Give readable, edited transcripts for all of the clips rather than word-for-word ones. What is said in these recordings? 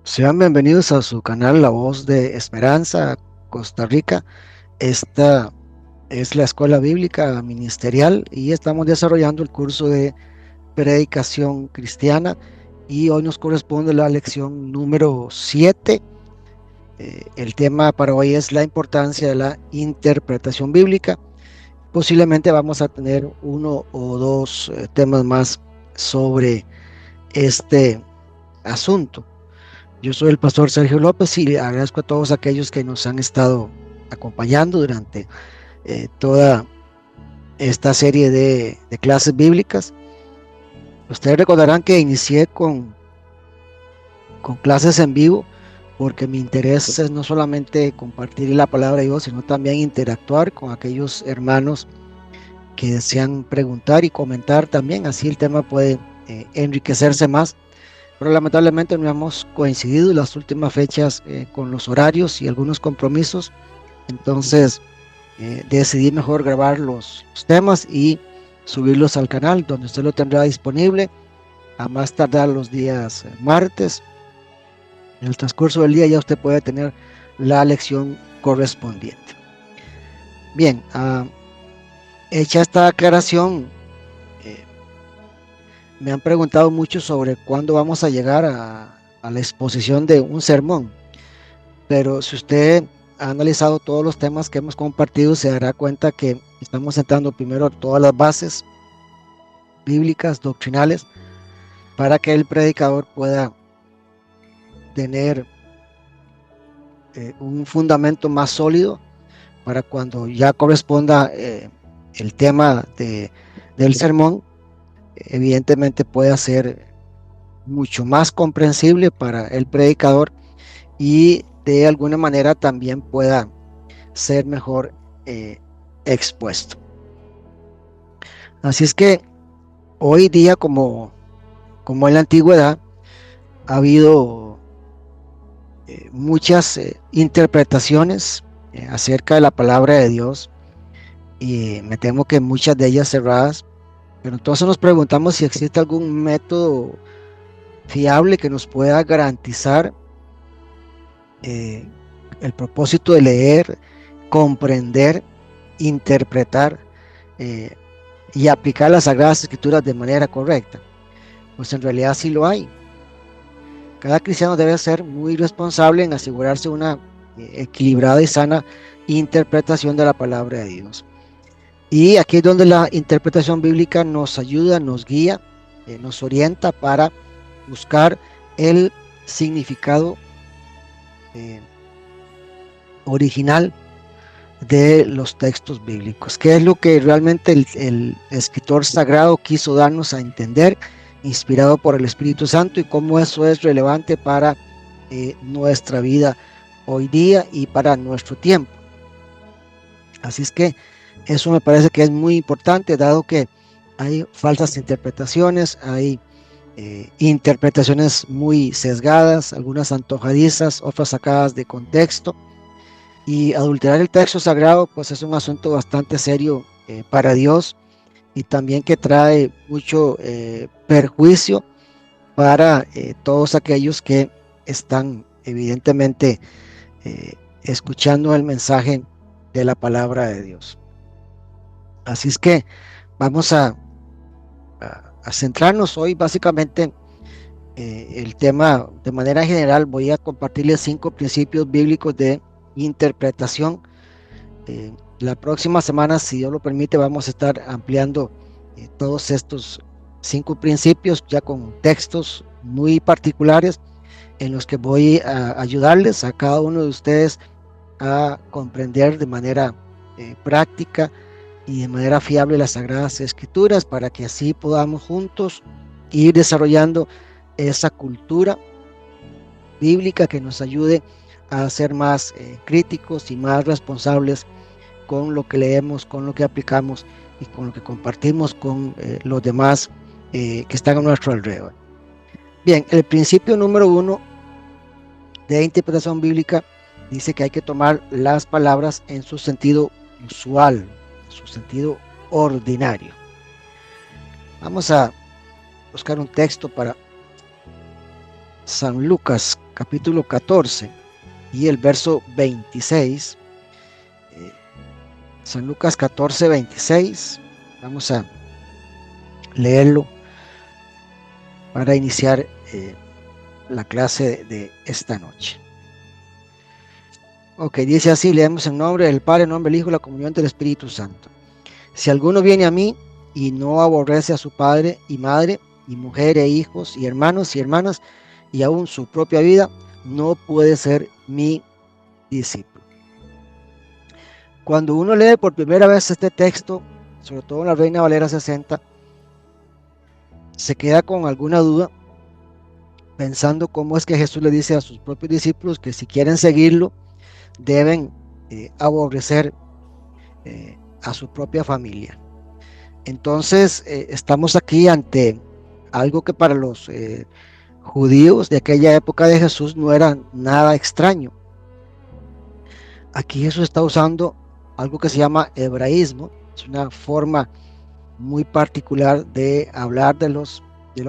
Sean bienvenidos a su canal La Voz de Esperanza, Costa Rica. Esta es la Escuela Bíblica Ministerial y estamos desarrollando el curso de Predicación Cristiana y hoy nos corresponde la lección número 7. El tema para hoy es la importancia de la interpretación bíblica. Posiblemente vamos a tener uno o dos temas más sobre este asunto. Yo soy el pastor Sergio López y le agradezco a todos aquellos que nos han estado acompañando durante toda esta serie de clases bíblicas. Ustedes recordarán que inicié con clases en vivo porque mi interés es no solamente compartir la palabra de Dios, sino también interactuar con aquellos hermanos que desean preguntar y comentar también. Así el tema puede enriquecerse más. Pero lamentablemente no hemos coincidido las últimas fechas con los horarios y algunos compromisos. Entonces decidí mejor grabar los temas y subirlos al canal donde usted lo tendrá disponible a más tardar los días martes. En el transcurso del día ya usted puede tener la lección correspondiente. Bien, hecha esta aclaración, eh, me han preguntado mucho sobre cuándo vamos a llegar a la exposición de un sermón. Pero si usted ha analizado todos los temas que hemos compartido, se dará cuenta que estamos sentando primero todas las bases bíblicas, doctrinales, para que el predicador pueda tener un fundamento más sólido para cuando ya corresponda el tema del sermón, evidentemente pueda ser mucho más comprensible para el predicador y de alguna manera también pueda ser mejor eh, expuesto. Así es que hoy día, como en la antigüedad, ha habido muchas interpretaciones acerca de la palabra de Dios y me temo que muchas de ellas cerradas, pero entonces nos preguntamos si existe algún método fiable que nos pueda garantizar eh, el propósito de leer, comprender, interpretar eh, y aplicar las Sagradas Escrituras de manera correcta. Pues en realidad sí lo hay. Cada cristiano debe ser muy responsable en asegurarse una equilibrada y sana interpretación de la palabra de Dios. Y aquí es donde la interpretación bíblica nos ayuda, nos guía, nos orienta para buscar el significado eh, original de los textos bíblicos. ¿Qué es lo que realmente el escritor sagrado quiso darnos a entender, inspirado por el Espíritu Santo, y cómo eso es relevante para nuestra vida hoy día y para nuestro tiempo? Así es que eso me parece que es muy importante, dado que hay falsas interpretaciones, hay interpretaciones muy sesgadas, algunas antojadizas, otras sacadas de contexto. Y adulterar el texto sagrado, pues es un asunto bastante serio para Dios y también que trae mucho perjuicio para todos aquellos que están evidentemente escuchando el mensaje de la palabra de Dios. Así es que vamos a centrarnos hoy básicamente el tema de manera general. Voy a compartirles 5 principios bíblicos de interpretación. La próxima semana, si Dios lo permite, vamos a estar ampliando todos estos 5 principios ya con textos muy particulares en los que voy a ayudarles a cada uno de ustedes a comprender de manera práctica y de manera fiable las Sagradas Escrituras para que así podamos juntos ir desarrollando esa cultura bíblica que nos ayude a ser más críticos y más responsables con lo que leemos, con lo que aplicamos y con lo que compartimos con los demás que están a nuestro alrededor. Bien, el principio número 1 de interpretación bíblica dice que hay que tomar las palabras en su sentido usual, en su sentido ordinario. Vamos a buscar un texto para San Lucas capítulo 14 y el verso 26. San Lucas 14, 26. Vamos a leerlo para iniciar la clase de esta noche. Ok, dice así, leemos en nombre del Padre, en nombre del Hijo, la comunión del Espíritu Santo. Si alguno viene a mí y no aborrece a su padre y madre, y mujer e hijos, y hermanos y hermanas, y aún su propia vida, no puede ser mi discípulo. Cuando uno lee por primera vez este texto, sobre todo en la Reina Valera 60, se queda con alguna duda, pensando cómo es que Jesús le dice a sus propios discípulos que si quieren seguirlo, deben aborrecer a su propia familia. Entonces, estamos aquí ante algo que para los judíos de aquella época de Jesús no era nada extraño. Aquí Jesús está usando algo que se llama hebraísmo, es una forma muy particular de hablar de los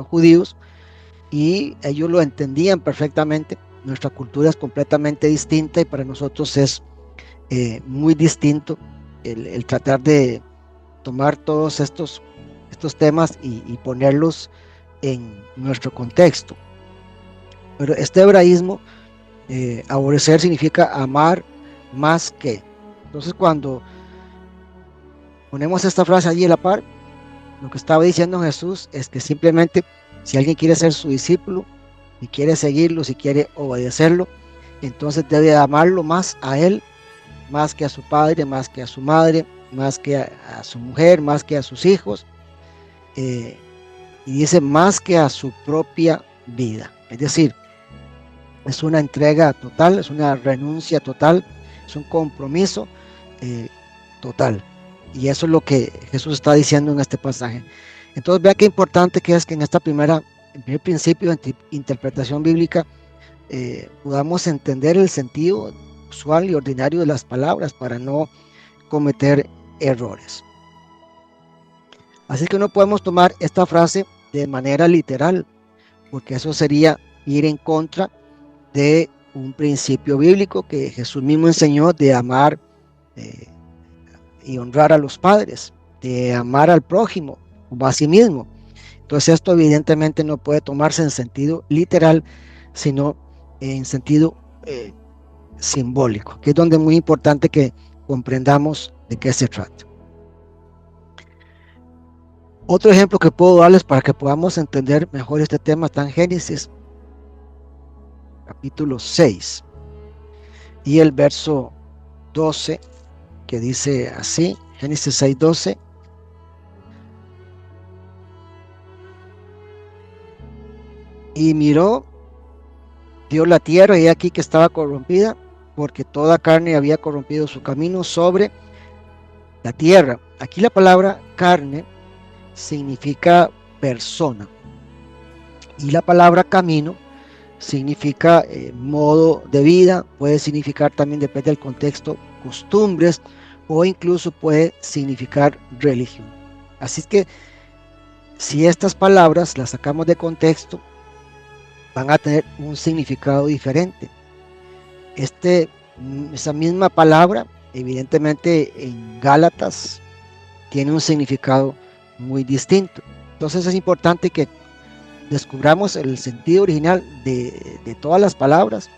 judíos, y ellos lo entendían perfectamente. Nuestra cultura es completamente distinta y para nosotros es muy distinto el tratar de tomar todos estos temas y ponerlos en nuestro contexto. Pero este hebraísmo, aborrecer significa amar más que. Entonces, cuando ponemos esta frase allí a la par, lo que estaba diciendo Jesús es que simplemente si alguien quiere ser su discípulo, si quiere seguirlo, si quiere obedecerlo, entonces debe amarlo más a él, más que a su padre, más que a su madre, más que a su mujer, más que a sus hijos, y dice más que a su propia vida. Es decir, es una entrega total, es una renuncia total, es un compromiso total. Y eso es lo que Jesús está diciendo en este pasaje. Entonces vea qué importante que es que en esta primer principio de interpretación bíblica podamos entender el sentido usual y ordinario de las palabras para no cometer errores. Así que no podemos tomar esta frase de manera literal, porque eso sería ir en contra de un principio bíblico que Jesús mismo enseñó de amar y honrar a los padres, de amar al prójimo como a sí mismo. Entonces esto evidentemente no puede tomarse en sentido literal, sino en sentido simbólico, que es donde es muy importante que comprendamos de qué se trata. Otro ejemplo que puedo darles para que podamos entender mejor este tema está en Génesis capítulo 6 y el verso 12, que dice así, Génesis 6, 12. Y miró Dios la tierra, y aquí que estaba corrompida, porque toda carne había corrompido su camino sobre la tierra. Aquí la palabra carne significa persona, y la palabra camino significa modo de vida, puede significar también, depende del contexto, costumbres, o incluso puede significar religión. Así que si estas palabras las sacamos de contexto, van a tener un significado diferente. Esa misma palabra, evidentemente en Gálatas, tiene un significado muy distinto. Entonces es importante que descubramos el sentido original de todas las palabras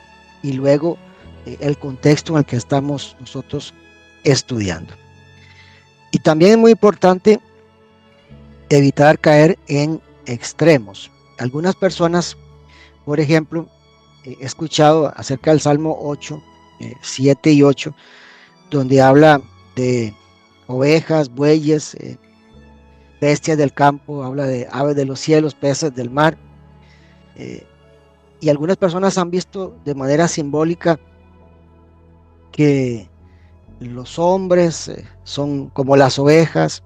y luego el contexto en el que estamos nosotros estudiando. Y también es muy importante evitar caer en extremos. Algunas personas, por ejemplo, he escuchado acerca del Salmo 8, 7 y 8, donde habla de ovejas, bueyes, bestias del campo, habla de aves de los cielos, peces del mar, y algunas personas han visto de manera simbólica que los hombres son como las ovejas,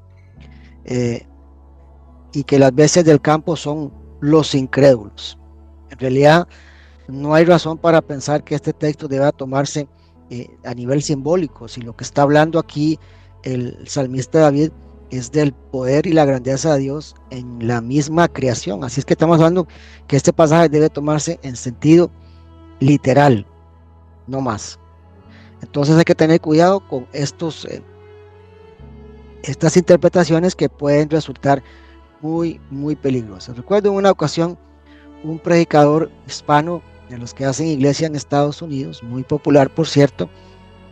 y que las bestias del campo son los incrédulos. En realidad no hay razón para pensar que este texto deba tomarse a nivel simbólico. Si lo que está hablando aquí el salmista David es del poder y la grandeza de Dios en la misma creación. Así es que estamos hablando que este pasaje debe tomarse en sentido literal, no más. Entonces hay que tener cuidado con estas interpretaciones que pueden resultar muy peligrosas. Recuerdo en una ocasión un predicador hispano de los que hacen iglesia en Estados Unidos, muy popular por cierto,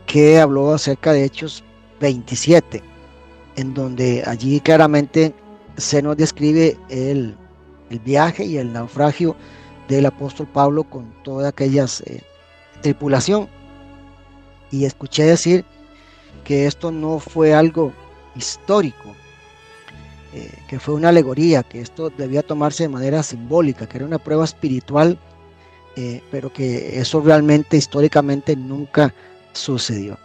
que habló acerca de Hechos 27, en donde allí claramente se nos describe el viaje y el naufragio del apóstol Pablo con toda aquella tripulación. Y escuché decir que esto no fue algo histórico, que fue una alegoría, que esto debía tomarse de manera simbólica, que era una prueba espiritual, pero que eso realmente históricamente nunca sucedió.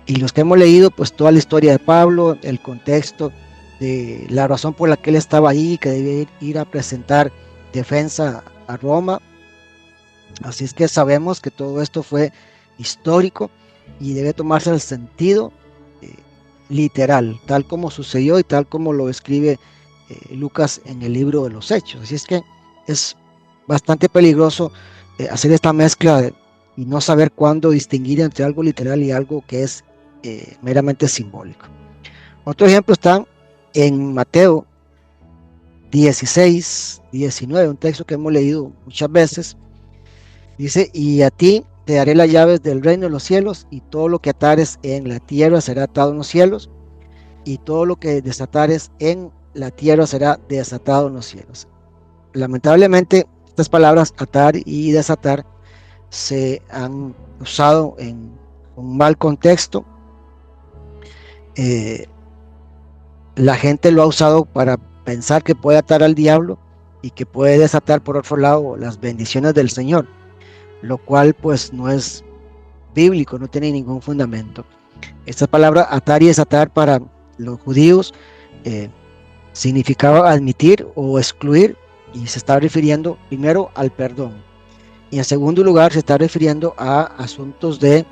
Y los que hemos leído pues toda la historia de Pablo, el contexto de la razón por la que él estaba ahí, que debía ir a presentar defensa a Roma, así es que sabemos que todo esto fue histórico y debe tomarse el sentido eh, literal, tal como sucedió y tal como lo escribe Lucas en el libro de los Hechos. Así es que es bastante peligroso hacer esta mezcla y no saber cuándo distinguir entre algo literal y algo que es meramente simbólico. Otro ejemplo está en Mateo 16-19, un texto que hemos leído muchas veces. Dice, y a ti te daré las llaves del reino de los cielos, y todo lo que atares en la tierra será atado en los cielos, y todo lo que desatares en la tierra será desatado en los cielos. Lamentablemente, estas palabras atar y desatar se han usado en un mal contexto. La gente lo ha usado para pensar que puede atar al diablo y que puede desatar por otro lado las bendiciones del Señor, lo cual pues no es bíblico, no tiene ningún fundamento. Esta palabra atar y desatar para los judíos significaba admitir o excluir, y se está refiriendo primero al perdón, y en segundo lugar se está refiriendo a asuntos de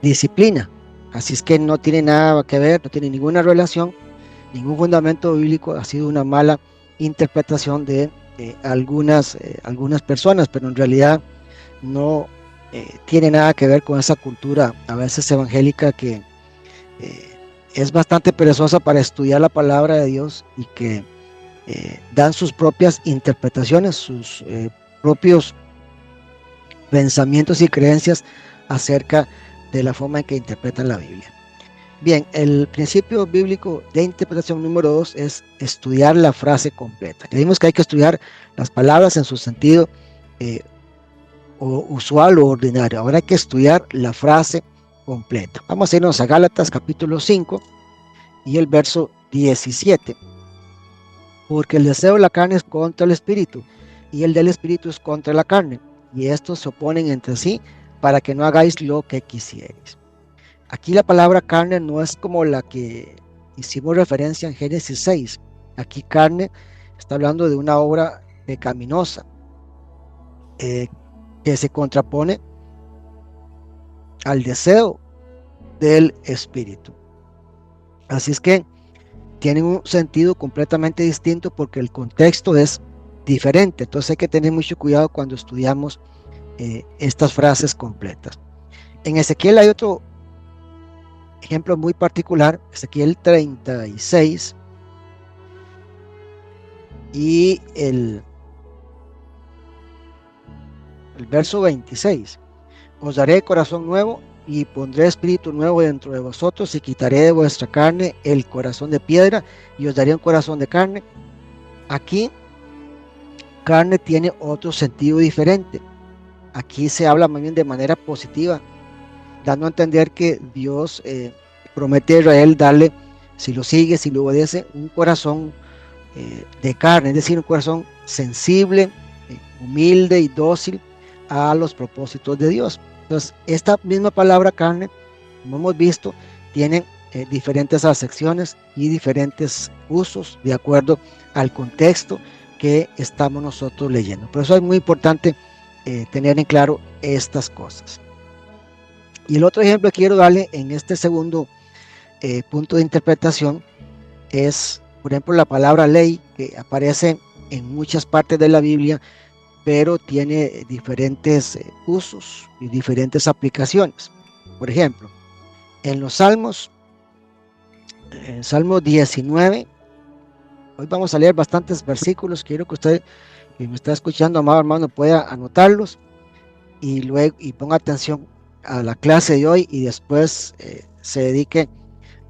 disciplina. Así es que no tiene nada que ver, no tiene ninguna relación, ningún fundamento bíblico. Ha sido una mala interpretación de algunas personas, pero en realidad no tiene nada que ver con esa cultura a veces evangélica que es bastante perezosa para estudiar la palabra de Dios y que dan sus propias interpretaciones, sus propios pensamientos y creencias acerca de la forma en que interpretan la Biblia. Bien, el principio bíblico de interpretación número 2 es estudiar la frase completa. Creímos que hay que estudiar las palabras en su sentido o usual o ordinario. Ahora hay que estudiar la frase completa. Vamos a irnos a Gálatas capítulo 5 y el verso 17. Porque el deseo de la carne es contra el espíritu, y el del espíritu es contra la carne, y estos se oponen entre sí para que no hagáis lo que quisierais. Aquí la palabra carne no es como la que hicimos referencia en Génesis 6. Aquí carne está hablando de una obra pecaminosa que se contrapone al deseo del espíritu. Así es que tienen un sentido completamente distinto porque el contexto es diferente. Entonces hay que tener mucho cuidado cuando estudiamos estas frases completas. En Ezequiel hay otro ejemplo muy particular, Ezequiel 36 y el verso 26. Os daré corazón nuevo y pondré espíritu nuevo dentro de vosotros y quitaré de vuestra carne el corazón de piedra y os daré un corazón de carne. Aquí carne tiene otro sentido diferente. Aquí se habla más bien de manera positiva, dando a entender que Dios promete a Israel darle, si lo sigue, si lo obedece, un corazón de carne, es decir, un corazón sensible, humilde y dócil a los propósitos de Dios. Entonces, esta misma palabra carne, como hemos visto, tiene diferentes acepciones y diferentes usos de acuerdo al contexto que estamos nosotros leyendo. Por eso es muy importante tener en claro estas cosas. Y el otro ejemplo que quiero darle en este segundo punto de interpretación es, por ejemplo, la palabra ley, que aparece en muchas partes de la Biblia, pero tiene diferentes usos y diferentes aplicaciones. Por ejemplo, en los Salmos, en Salmo 19, hoy vamos a leer bastantes versículos. Quiero que usted, que me está escuchando, amado hermano, pueda anotarlos y luego y ponga atención a la clase de hoy y después se dedique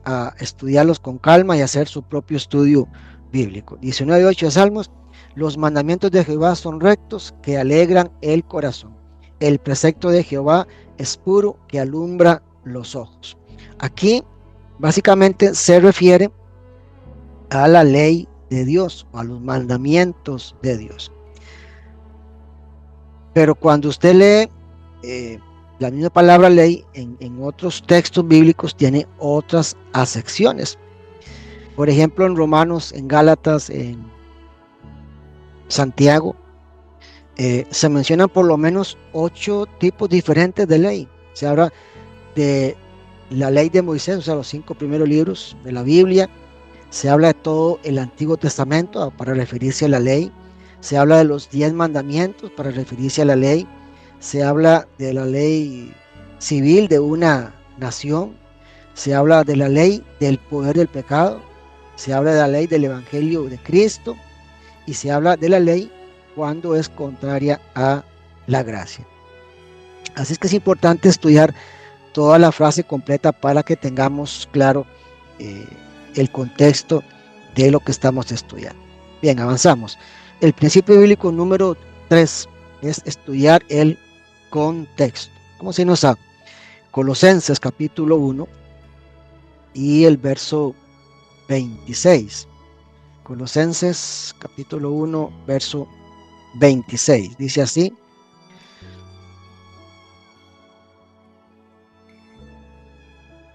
a estudiarlos con calma y hacer su propio estudio bíblico. 19:8 de Salmos: los mandamientos de Jehová son rectos, que alegran el corazón. El precepto de Jehová es puro, que alumbra los ojos. Aquí básicamente se refiere a la ley de Dios, o a los mandamientos de Dios. Pero cuando usted lee la misma palabra ley en otros textos bíblicos, tiene otras acepciones. Por ejemplo, en Romanos, en Gálatas, en Santiago, se mencionan por lo menos 8 tipos diferentes de ley. Se habla de la ley de Moisés, o sea, los 5 primeros libros de la Biblia. Se habla de todo el Antiguo Testamento para referirse a la ley. Se habla de los 10 mandamientos para referirse a la ley. Se habla de la ley civil de una nación. Se habla de la ley del poder del pecado. Se habla de la ley del Evangelio de Cristo y se habla de la ley cuando es contraria a la gracia. Así es que es importante estudiar toda la frase completa para que tengamos claro el contexto de lo que estamos estudiando. Bien, avanzamos. El principio bíblico número 3 es estudiar el contexto. ¿Cómo se nos da? Colosenses capítulo 1 y el verso 26. Colosenses capítulo 1, verso 26. Dice así: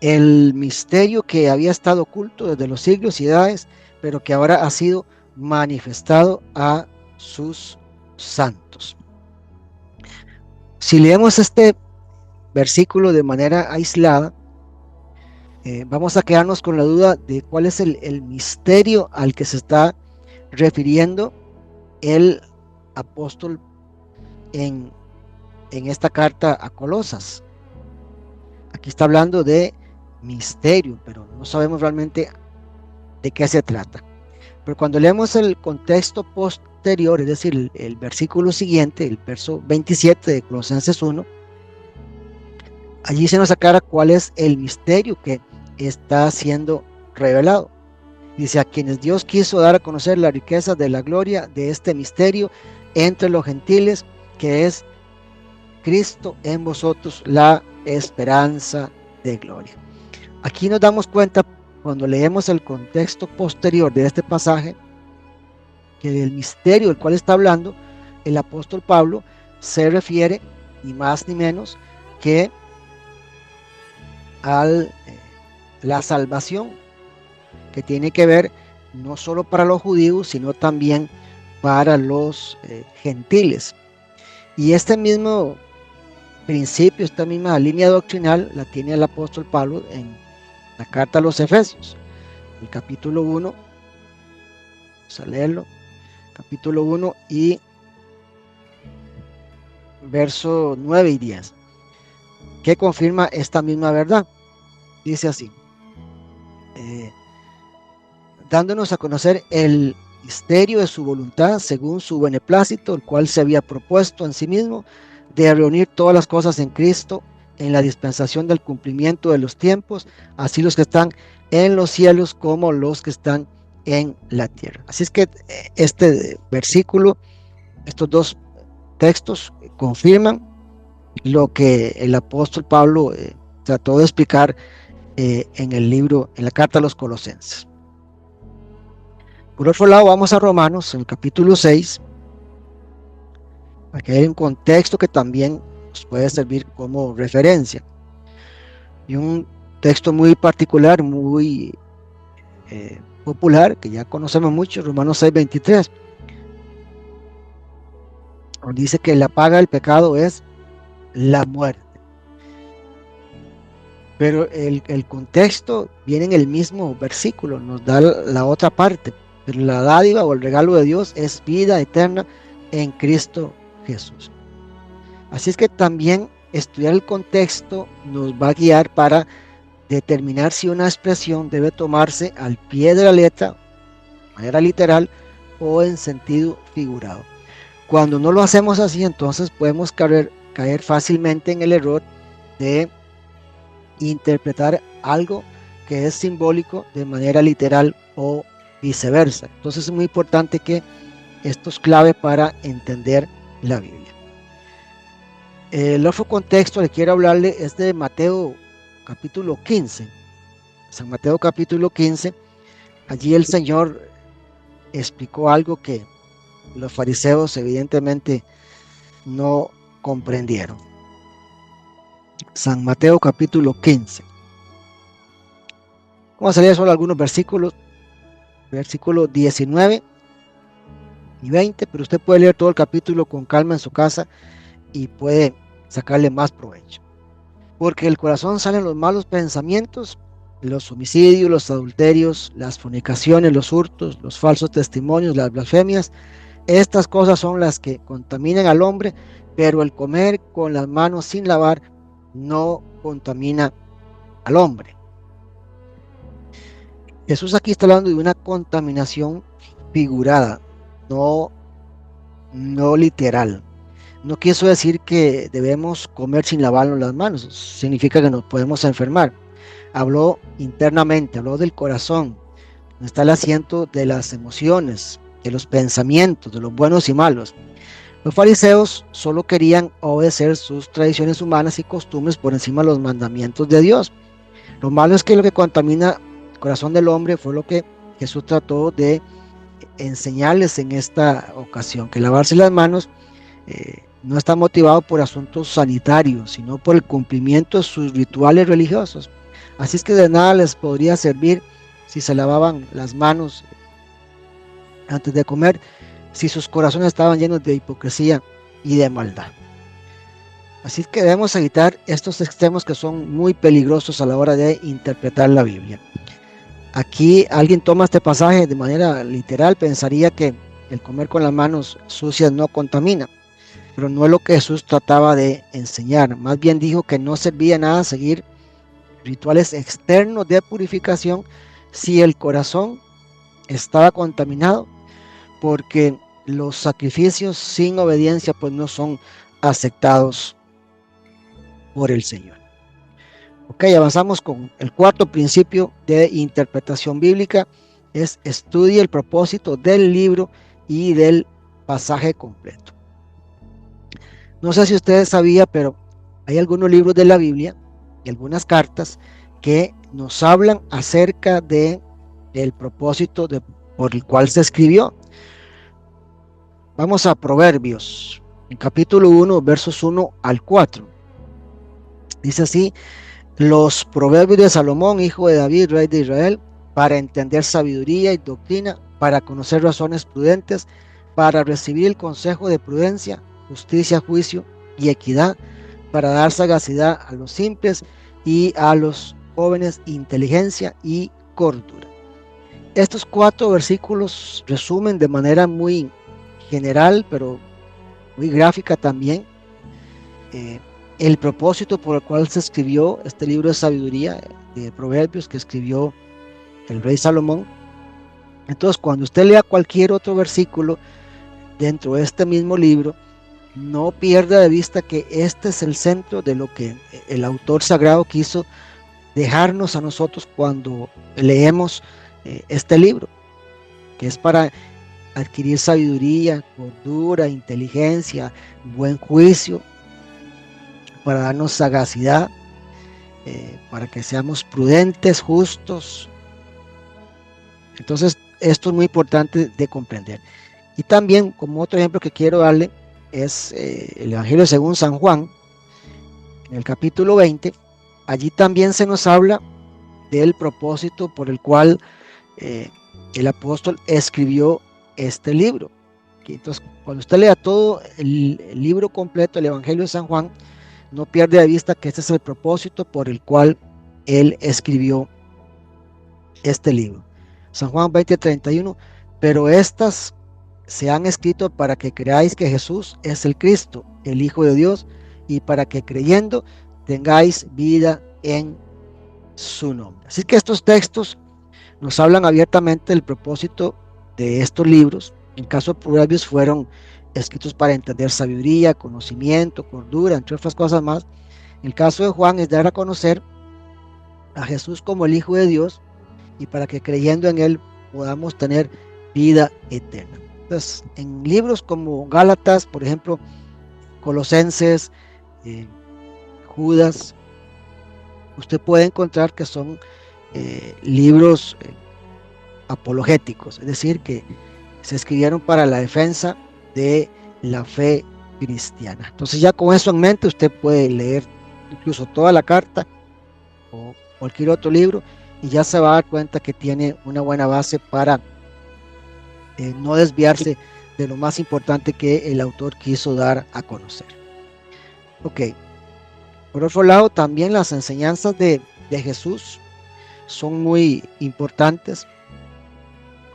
el misterio que había estado oculto desde los siglos y edades, pero que ahora ha sido manifestado a sus santos. Si leemos este versículo de manera aislada, vamos a quedarnos con la duda de cuál es el misterio al que se está refiriendo el apóstol en esta carta a Colosas. Aquí está hablando de misterio, pero no sabemos realmente de qué se trata. Pero cuando leemos el contexto posterior, es decir, el versículo siguiente, el verso 27 de Colosenses 1, allí se nos aclara cuál es el misterio que está siendo revelado. Dice: a quienes Dios quiso dar a conocer la riqueza de la gloria de este misterio entre los gentiles, que es Cristo en vosotros, la esperanza de gloria. Aquí nos damos cuenta, cuando leemos el contexto posterior de este pasaje, que del misterio del cual está hablando el apóstol Pablo se refiere ni más ni menos que a la salvación, que tiene que ver no solo para los judíos, sino también para los gentiles. Y este mismo principio, esta misma línea doctrinal la tiene el apóstol Pablo en la carta a los Efesios, el capítulo 1, vamos a leerlo, capítulo 1 y verso 9 y 10, que confirma esta misma verdad. Dice así: dándonos a conocer el misterio de su voluntad según su beneplácito, el cual se había propuesto en sí mismo de reunir todas las cosas en Cristo en la dispensación del cumplimiento de los tiempos, así los que están en los cielos como los que están en la tierra. Así es que este versículo, estos dos textos confirman lo que el apóstol Pablo trató de explicar en el libro, en la carta a los Colosenses. Por otro lado, vamos a Romanos, en el capítulo 6. Aquí hay un contexto que también nos puede servir como referencia. Y un texto muy particular, muy popular, que ya conocemos mucho, Romanos 6:23. Dice que la paga del pecado es la muerte. pero el contexto viene en el mismo versículo, nos da la otra parte, pero la dádiva o el regalo de Dios es vida eterna en Cristo Jesús. Así es que también estudiar el contexto nos va a guiar para determinar si una expresión debe tomarse al pie de la letra, de manera literal o en sentido figurado. Cuando no lo hacemos así, entonces podemos caer fácilmente en el error de interpretar algo que es simbólico de manera literal o viceversa. Entonces es muy importante que esto es clave para entender la Biblia. El otro contexto que quiero hablarle es de Mateo capítulo 15. San Mateo capítulo 15, allí el Señor explicó algo que los fariseos evidentemente no comprendieron. San Mateo capítulo 15. Vamos a leer solo algunos versículos, versículos 19 y 20, pero usted puede leer todo el capítulo con calma en su casa y puede sacarle más provecho. Porque del corazón salen los malos pensamientos, los homicidios, los adulterios, las fornicaciones, los hurtos, los falsos testimonios, las blasfemias. Estas cosas son las que contaminan al hombre, pero el comer con las manos sin lavar no contamina al hombre. Jesús aquí está hablando de una contaminación figurada, no literal. No quiso decir que debemos comer sin lavarnos las manos, significa que nos podemos enfermar. Habló internamente, habló del corazón, donde está el asiento de las emociones, de los pensamientos, de los buenos y malos. Los fariseos solo querían obedecer sus tradiciones humanas y costumbres por encima de los mandamientos de Dios. Lo malo es que lo que contamina el corazón del hombre fue lo que Jesús trató de enseñarles en esta ocasión, que lavarse las manos no está motivado por asuntos sanitarios, sino por el cumplimiento de sus rituales religiosos. Así es que de nada les podría servir si se lavaban las manos antes de comer, si sus corazones estaban llenos de hipocresía y de maldad. Así que debemos evitar estos extremos que son muy peligrosos a la hora de interpretar la Biblia. Aquí alguien toma este pasaje de manera literal, pensaría que el comer con las manos sucias no contamina, pero no es lo que Jesús trataba de enseñar. Más bien dijo que no servía nada seguir rituales externos de purificación si el corazón estaba contaminado, porque los sacrificios sin obediencia pues no son aceptados por el Señor. Ok, avanzamos con el cuarto principio de interpretación bíblica, es estudie el propósito del libro y del pasaje completo. No sé si ustedes sabían, pero hay algunos libros de la Biblia y algunas cartas que nos hablan acerca del propósito por el cual se escribió. Vamos a Proverbios, en capítulo 1, versos 1 al 4. Dice así: los proverbios de Salomón, hijo de David, rey de Israel, para entender sabiduría y doctrina, para conocer razones prudentes, para recibir el consejo de prudencia, justicia, juicio y equidad, para dar sagacidad a los simples y a los jóvenes inteligencia y cordura. Estos 4 versículos resumen de manera muy general, pero muy gráfica también, el propósito por el cual se escribió este libro de sabiduría de Proverbios que escribió el rey Salomón. Entonces, cuando usted lea cualquier otro versículo dentro de este mismo libro, no pierda de vista que este es el centro de lo que el autor sagrado quiso dejarnos a nosotros cuando leemos este libro, que es para adquirir sabiduría, cordura, inteligencia, buen juicio, para darnos sagacidad, para que seamos prudentes, justos. Entonces, esto es muy importante de comprender. Y también, como otro ejemplo que quiero darle, es el Evangelio según San Juan, en el capítulo 20. Allí también se nos habla del propósito por el cual el apóstol escribió este libro. Entonces, cuando usted lea todo el libro completo, el Evangelio de San Juan, no pierde de vista que este es el propósito por el cual él escribió este libro. San Juan 20:31, pero estas se han escrito para que creáis que Jesús es el Cristo, el Hijo de Dios, y para que creyendo tengáis vida en su nombre. Así que estos textos nos hablan abiertamente del propósito de estos libros. En el caso de Proverbios fueron escritos para entender sabiduría, conocimiento, cordura, entre otras cosas más. En el caso de Juan es dar a conocer a Jesús como el Hijo de Dios y para que creyendo en él podamos tener vida eterna. Entonces, en libros como Gálatas, por ejemplo, Colosenses, eh, Judas, usted puede encontrar que son libros apologéticos, es decir, que se escribieron para la defensa de la fe cristiana. Entonces ya con eso en mente usted puede leer incluso toda la carta o cualquier otro libro y ya se va a dar cuenta que tiene una buena base para no desviarse de lo más importante que el autor quiso dar a conocer. Ok, por otro lado también las enseñanzas de Jesús son muy importantes.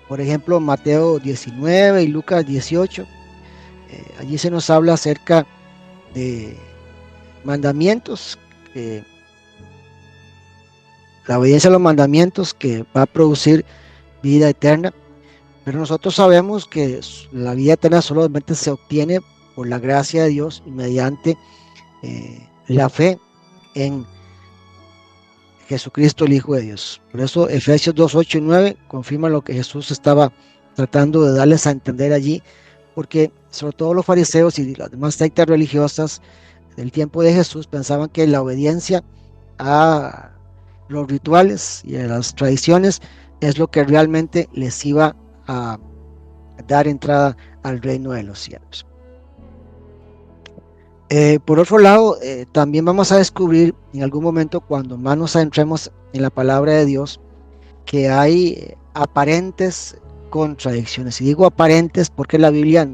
Por ejemplo, Mateo 19 y Lucas 18, allí se nos habla acerca de mandamientos, la obediencia a los mandamientos que va a producir vida eterna, pero nosotros sabemos que la vida eterna solamente se obtiene por la gracia de Dios y mediante la fe en Jesucristo, el Hijo de Dios. Por eso Efesios 2, 8 y 9 confirman lo que Jesús estaba tratando de darles a entender allí, porque sobre todo los fariseos y las demás sectas religiosas del tiempo de Jesús pensaban que la obediencia a los rituales y a las tradiciones es lo que realmente les iba a dar entrada al reino de los cielos. Por otro lado, también vamos a descubrir en algún momento cuando más nos adentremos en la palabra de Dios que hay aparentes contradicciones. Y digo aparentes porque la Biblia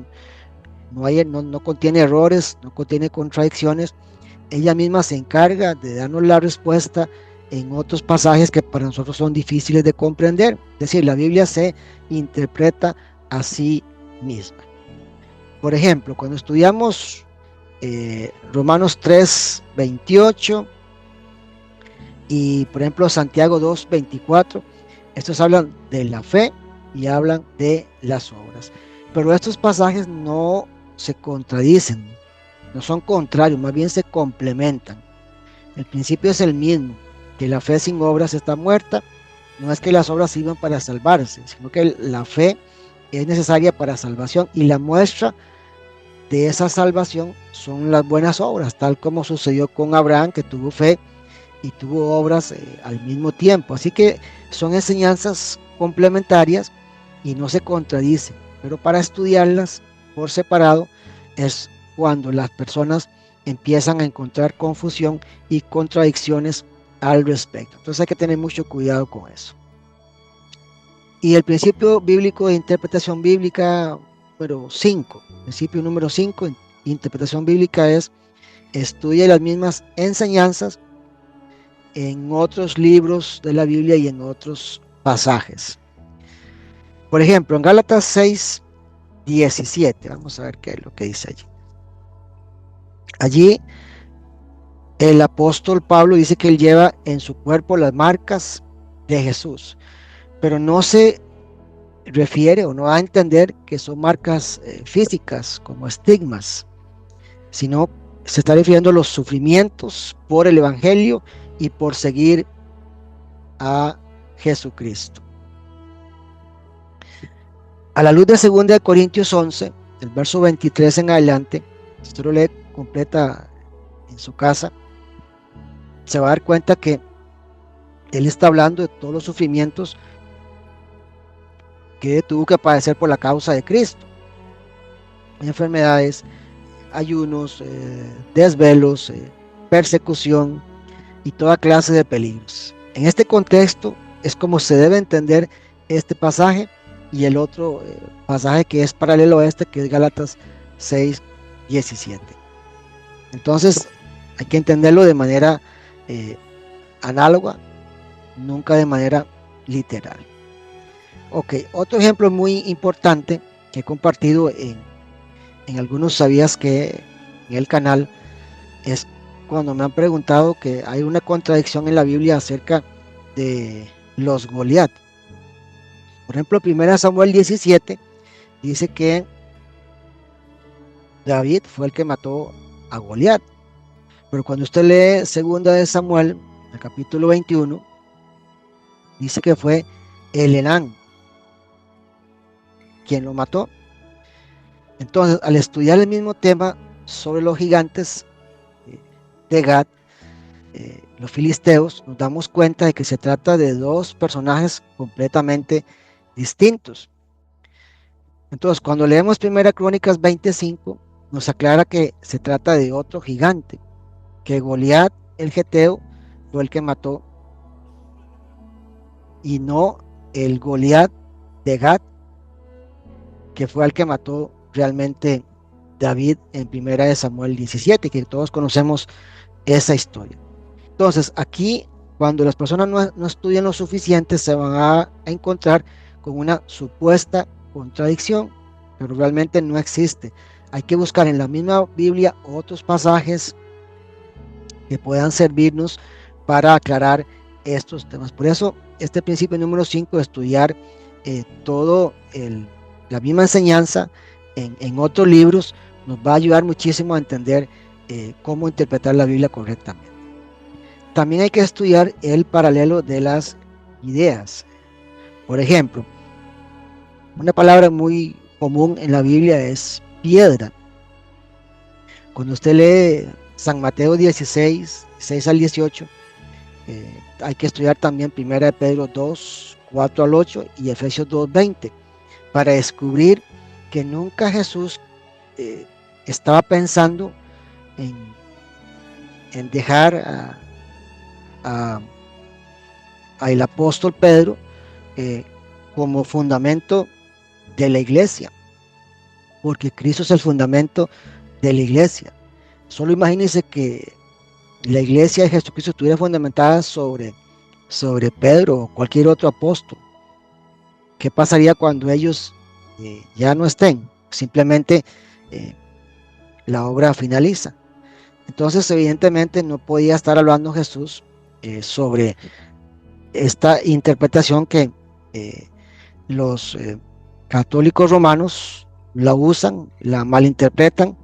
no contiene errores, no contiene contradicciones. Ella misma se encarga de darnos la respuesta en otros pasajes que para nosotros son difíciles de comprender. Es decir, la Biblia se interpreta a sí misma. Por ejemplo, cuando estudiamos Romanos 3, 28 y por ejemplo Santiago 2, 24, estos hablan de la fe y hablan de las obras, pero estos pasajes no se contradicen, no son contrarios, más bien se complementan. El principio es el mismo, que la fe sin obras está muerta. No es que las obras sirvan para salvarse, sino que la fe es necesaria para salvación y la muestra de esa salvación son las buenas obras, tal como sucedió con Abraham, que tuvo fe y tuvo obras al mismo tiempo. Así que son enseñanzas complementarias y no se contradicen, pero para estudiarlas por separado es cuando las personas empiezan a encontrar confusión y contradicciones al respecto. Entonces hay que tener mucho cuidado con eso. Y el principio bíblico de interpretación bíblica número 5, principio número 5, interpretación bíblica es: estudie las mismas enseñanzas en otros libros de la Biblia y en otros pasajes. Por ejemplo, en Gálatas 6, 17, vamos a ver qué es lo que dice allí. Allí el apóstol Pablo dice que él lleva en su cuerpo las marcas de Jesús, pero no se refiere o no da a entender que son marcas físicas como estigmas, sino se está refiriendo a los sufrimientos por el evangelio y por seguir a Jesucristo. A la luz de 2 Corintios 11, el verso 23 en adelante, si usted lo lee completa en su casa, se va a dar cuenta que él está hablando de todos los sufrimientos que tuvo que padecer por la causa de Cristo: enfermedades, ayunos, desvelos, persecución y toda clase de peligros. En este contexto es como se debe entender este pasaje y el otro pasaje que es paralelo a este, que es Gálatas 6, 17. Entonces hay que entenderlo de manera análoga, nunca de manera literal. Ok, otro ejemplo muy importante que he compartido en algunos sabías que en el canal es cuando me han preguntado que hay una contradicción en la Biblia acerca de los Goliat. Por ejemplo, 1 Samuel 17 dice que David fue el que mató a Goliat, pero cuando usted lee 2 Samuel, el capítulo 21, dice que fue el Enán quien lo mató. Entonces, al estudiar el mismo tema sobre los gigantes de Gad, los filisteos, nos damos cuenta de que se trata de dos personajes completamente distintos. Entonces, cuando leemos 1 Crónicas 25, nos aclara que se trata de otro gigante, que Goliat, el geteo, fue el que mató, y no el Goliat de Gad, que fue el que mató realmente David en 1 Samuel 17, que todos conocemos esa historia. Entonces, aquí, cuando las personas no estudian lo suficiente, se van a encontrar con una supuesta contradicción, pero realmente no existe. Hay que buscar en la misma Biblia otros pasajes que puedan servirnos para aclarar estos temas. Por eso, este principio número 5 de estudiar todo la misma enseñanza en otros libros nos va a ayudar muchísimo a entender cómo interpretar la Biblia correctamente. También hay que estudiar el paralelo de las ideas. Por ejemplo, una palabra muy común en la Biblia es piedra. Cuando usted lee San Mateo 16, 6 al 18, hay que estudiar también 1 Pedro 2, 4 al 8 y Efesios 2, 20, para descubrir que nunca Jesús estaba pensando en dejar al apóstol Pedro como fundamento de la iglesia, porque Cristo es el fundamento de la iglesia. Solo imagínense que la iglesia de Jesucristo estuviera fundamentada sobre Pedro o cualquier otro apóstol. ¿Qué pasaría cuando ellos ya no estén? Simplemente la obra finaliza. Entonces, evidentemente, no podía estar hablando Jesús sobre esta interpretación que los católicos romanos la usan, la malinterpretan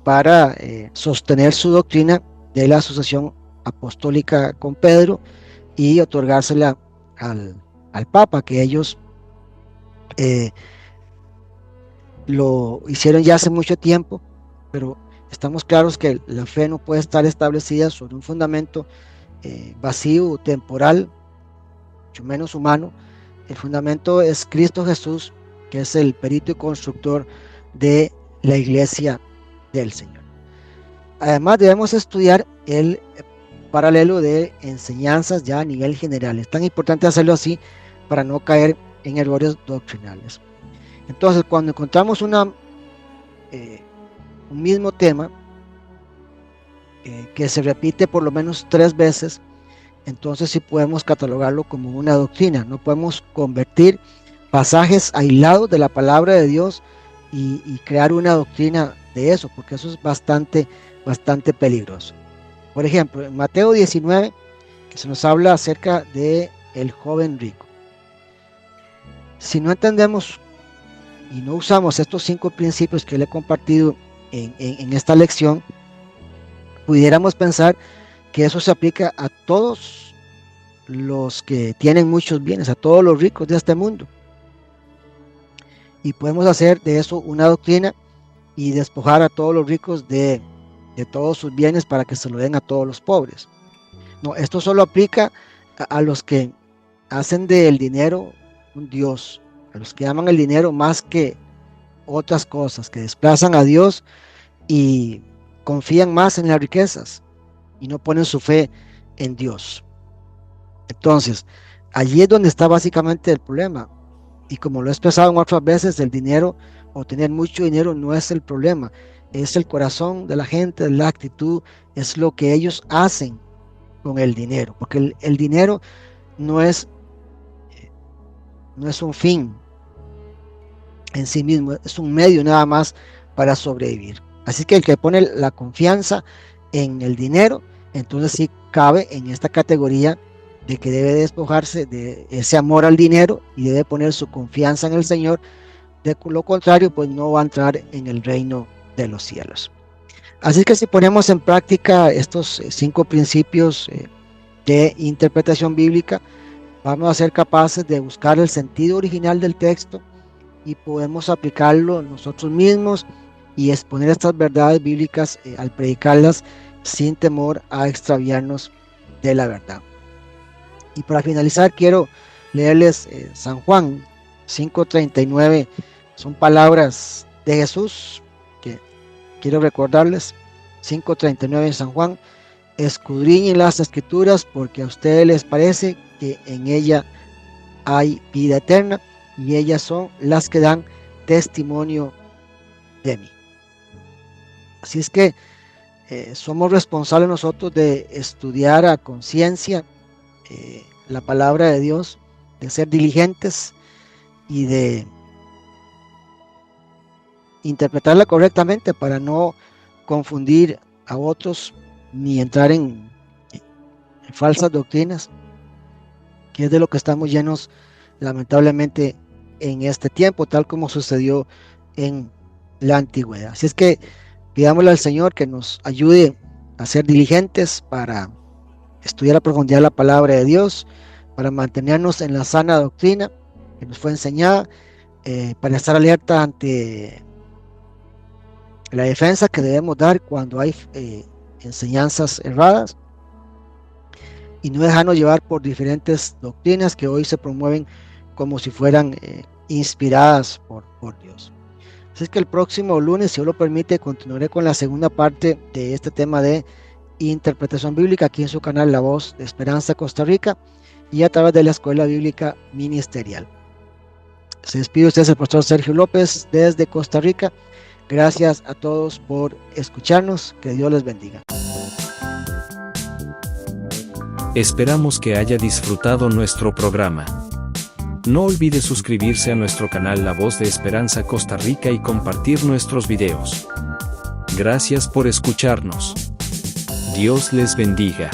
para sostener su doctrina de la asociación apostólica con Pedro y otorgársela al Papa, que ellos lo hicieron ya hace mucho tiempo, pero estamos claros que la fe no puede estar establecida sobre un fundamento vacío, temporal, mucho menos humano. El fundamento es Cristo Jesús, que es el perito y constructor de la iglesia del Señor. Además, debemos estudiar el paralelo de enseñanzas ya a nivel general. Es tan importante hacerlo así para no caer en errores doctrinales. Entonces, cuando encontramos un mismo tema que se repite por lo menos 3 veces, entonces sí podemos catalogarlo como una doctrina. No podemos convertir pasajes aislados de la palabra de Dios y crear una doctrina de eso, porque eso es bastante peligroso. Por ejemplo, en Mateo 19, que se nos habla acerca de el joven rico. Si no entendemos y no usamos estos 5 principios que le he compartido en esta lección, pudiéramos pensar que eso se aplica a todos los que tienen muchos bienes, a todos los ricos de este mundo. Y podemos hacer de eso una doctrina y despojar a todos los ricos de todos sus bienes para que se lo den a todos los pobres. No, esto solo aplica a los que hacen del dinero un Dios, a los que aman el dinero más que otras cosas, que desplazan a Dios y confían más en las riquezas y no ponen su fe en Dios. Entonces, allí es donde está básicamente el problema. Y como lo he expresado en otras veces, el dinero o tener mucho dinero no es el problema, es el corazón de la gente, la actitud, es lo que ellos hacen con el dinero, porque el dinero no es, no es un fin en sí mismo, es un medio nada más para sobrevivir. Así que el que pone la confianza en el dinero, entonces sí cabe en esta categoría de que debe despojarse de ese amor al dinero y debe poner su confianza en el Señor. De lo contrario, pues no va a entrar en el reino de los cielos. Así que si ponemos en práctica estos 5 principios de interpretación bíblica, vamos a ser capaces de buscar el sentido original del texto y podemos aplicarlo nosotros mismos y exponer estas verdades bíblicas al predicarlas sin temor a extraviarnos de la verdad. Y para finalizar quiero leerles San Juan 5:39, son palabras de Jesús que quiero recordarles. 5:39 en San Juan: escudriñen las escrituras porque a ustedes les parece que en ella hay vida eterna y ellas son las que dan testimonio de mí. Así es que somos responsables nosotros de estudiar a conciencia la palabra de Dios, de ser diligentes y de interpretarla correctamente para no confundir a otros ni entrar en falsas doctrinas, que es de lo que estamos llenos lamentablemente en este tiempo, tal como sucedió en la antigüedad. Así es que pidámosle al Señor que nos ayude a ser diligentes para estudiar a profundidad la palabra de Dios, para mantenernos en la sana doctrina que nos fue enseñada, para estar alerta ante la defensa que debemos dar cuando hay enseñanzas erradas y no dejarnos llevar por diferentes doctrinas que hoy se promueven como si fueran inspiradas por Dios. Así es que el próximo lunes, si Dios lo permite, continuaré con la segunda parte de este tema de interpretación bíblica aquí en su canal La Voz de Esperanza Costa Rica y a través de la Escuela Bíblica Ministerial. Se despide usted, el pastor Sergio López desde Costa Rica. Gracias a todos por escucharnos. Que Dios les bendiga. Esperamos que haya disfrutado nuestro programa. No olvide suscribirse a nuestro canal La Voz de Esperanza Costa Rica y compartir nuestros videos. Gracias por escucharnos. Dios les bendiga.